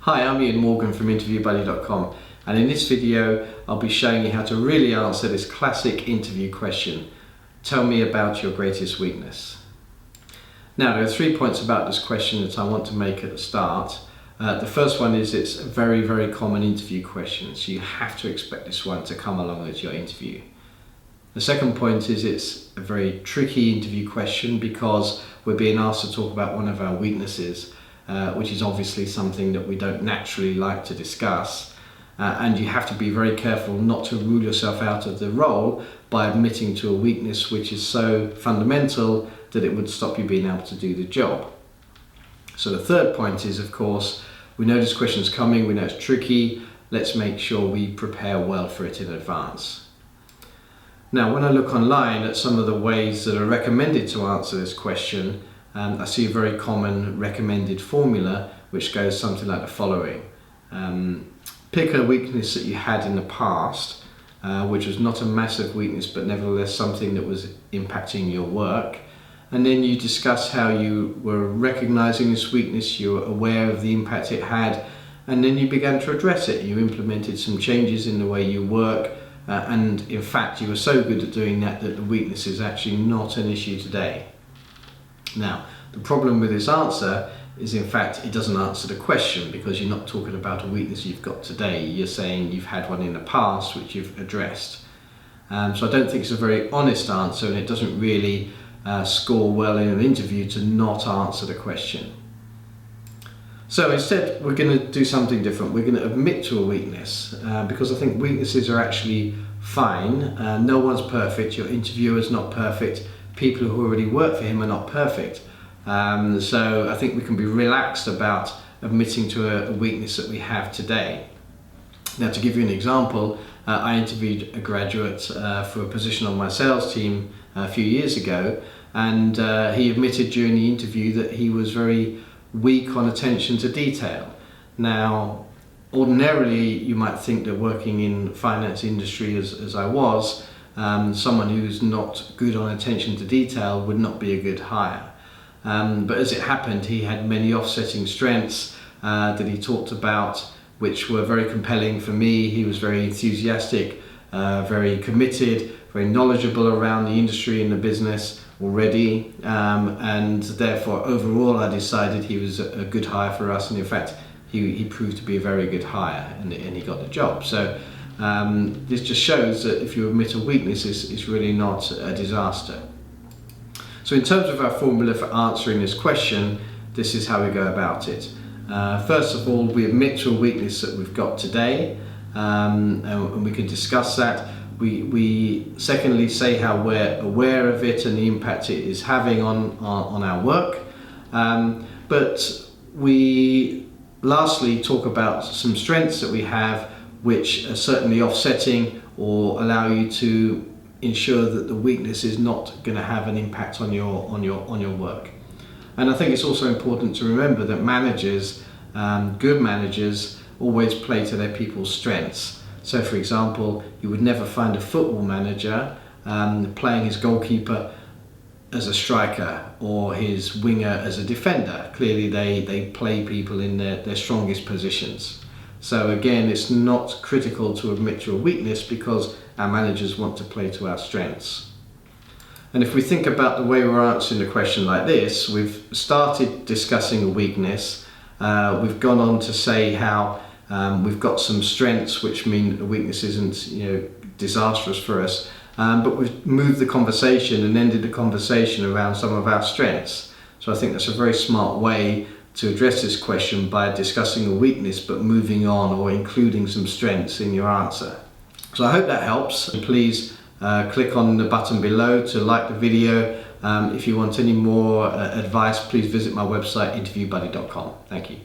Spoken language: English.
Hi, I'm Ian Morgan from InterviewBuddy.com, and in this video I'll be showing you how to really answer this classic interview question: tell me about your greatest weakness. Now, there are 3 points about this question that I want to make at the start. The first one is it's a very common interview question, so you have to expect this one to come along at your interview. The second point is it's a very tricky interview question because we're being asked to talk about one of our weaknesses, which is obviously something that we don't naturally like to discuss. And you have to be very careful not to rule yourself out of the role by admitting to a weakness which is so fundamental that it would stop you being able to do the job. So the third point is, of course, we know this question's coming, we know it's tricky, let's make sure we prepare well for it in advance. Now, when I look online at some of the ways that are recommended to answer this question, I see a very common recommended formula which goes something like the following. Pick a weakness that you had in the past, which was not a massive weakness but nevertheless something that was impacting your work, and then you discuss how you were recognizing this weakness, you were aware of the impact it had, and then you began to address it. You implemented some changes in the way you work, and in fact you were so good at doing that that the weakness is actually not an issue today. Now, the problem with this answer is, in fact, it doesn't answer the question, because you're not talking about a weakness you've got today. You're saying you've had one in the past which you've addressed. So I don't think it's a very honest answer, and it doesn't really score well in an interview to not answer the question. So instead, we're going to do something different. We're going to admit to a weakness, because I think weaknesses are actually fine. No one's perfect. Your interviewer's not perfect. People who already work for him are not perfect. So I think we can be relaxed about admitting to a weakness that we have today. Now, to give you an example, I interviewed a graduate for a position on my sales team a few years ago, and he admitted during the interview that he was very weak on attention to detail. Now, ordinarily you might think that working in the finance industry as I was, someone who's not good on attention to detail would not be a good hire. But as it happened, he had many offsetting strengths that he talked about, which were very compelling for me. He was very enthusiastic, very committed, very knowledgeable around the industry and the business already, and therefore overall I decided he was a good hire for us, and in fact he proved to be a very good hire, and he got the job. So this just shows that if you admit a weakness, it's really not a disaster. So in terms of our formula for answering this question, this is how we go about it. First of all, we admit to a weakness that we've got today, and we can discuss that. We secondly say how we're aware of it and the impact it is having on our work. But we lastly talk about some strengths that we have which are certainly offsetting or allow you to ensure that the weakness is not going to have an impact on your work. And I think it's also important to remember that managers, good managers, always play to their people's strengths. So for example, you would never find a football manager playing his goalkeeper as a striker or his winger as a defender. Clearly they play people in their strongest positions. So again, it's not critical to admit to a weakness because our managers want to play to our strengths. And if we think about the way we're answering the question like this, we've started discussing a weakness, we've gone on to say how we've got some strengths which mean that the weakness isn't disastrous for us, but we've moved the conversation and ended the conversation around some of our strengths. So I think that's a very smart way to address this question, by discussing a weakness but moving on or including some strengths in your answer. So I hope that helps, and please click on the button below to like the video. If you want any more advice, please visit my website, InterviewBuddy.com. Thank you.